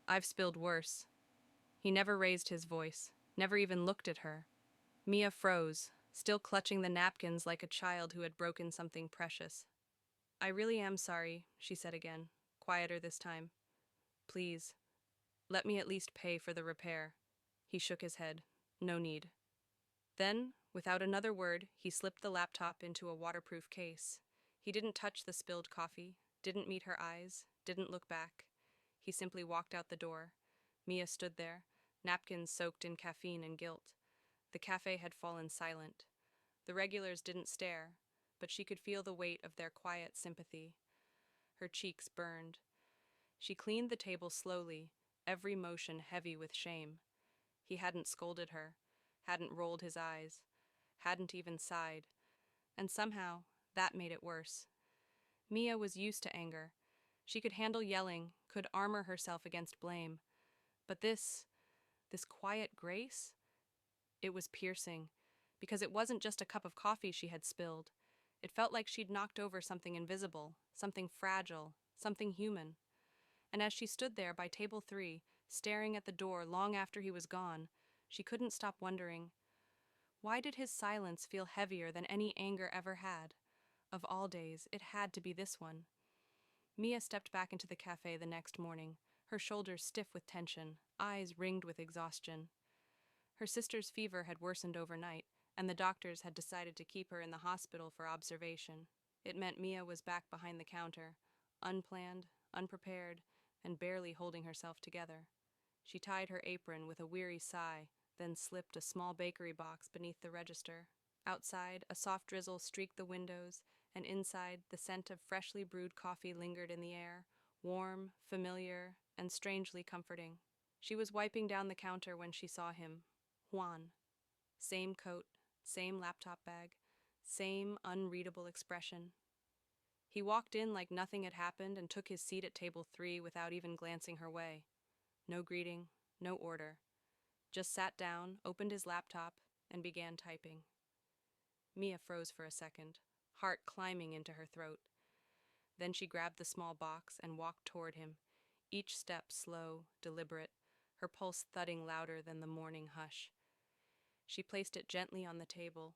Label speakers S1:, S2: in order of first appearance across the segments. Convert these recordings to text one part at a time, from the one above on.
S1: I've spilled worse. He never raised his voice, never even looked at her. Mia froze, still clutching the napkins like a child who had broken something precious. I really am sorry, she said again, quieter this time. Please, let me at least pay for the repair. He shook his head. No need. Then, without another word, he slipped the laptop into a waterproof case. He didn't touch the spilled coffee, didn't meet her eyes, didn't look back. He simply walked out the door. Mia stood there, napkins soaked in caffeine and guilt. The cafe had fallen silent. The regulars didn't stare, but she could feel the weight of their quiet sympathy. Her cheeks burned. She cleaned the table slowly, every motion heavy with shame. He hadn't scolded her, hadn't rolled his eyes, hadn't even sighed, and somehow that made it worse. Mia was used to anger. She could handle yelling, could armor herself against blame. But this quiet grace, it was piercing, because it wasn't just a cup of coffee she had spilled. It felt like she'd knocked over something invisible, something fragile, something human. And as she stood there by table 3, staring at the door long after he was gone, she couldn't stop wondering, why did his silence feel heavier than any anger ever had? Of all days, it had to be this one. Mia stepped back into the cafe the next morning, her shoulders stiff with tension, eyes ringed with exhaustion. Her sister's fever had worsened overnight, and the doctors had decided to keep her in the hospital for observation. It meant Mia was back behind the counter, unplanned, unprepared, and barely holding herself together. She tied her apron with a weary sigh, then slipped a small bakery box beneath the register. Outside, a soft drizzle streaked the windows, and inside, the scent of freshly brewed coffee lingered in the air, warm, familiar, and strangely comforting. She was wiping down the counter when she saw him. Juan. Same coat, same laptop bag, same unreadable expression. He walked in like nothing had happened and took his seat at table 3 without even glancing her way. No greeting, no order. Just sat down, opened his laptop, and began typing. Mia froze for a second, heart climbing into her throat. Then she grabbed the small box and walked toward him, each step slow, deliberate, her pulse thudding louder than the morning hush. She placed it gently on the table,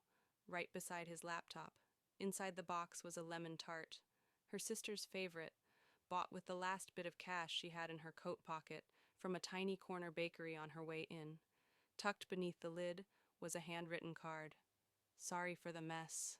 S1: right beside his laptop. Inside the box was a lemon tart, her sister's favorite, bought with the last bit of cash she had in her coat pocket from a tiny corner bakery on her way in. Tucked beneath the lid was a handwritten card. Sorry for the mess.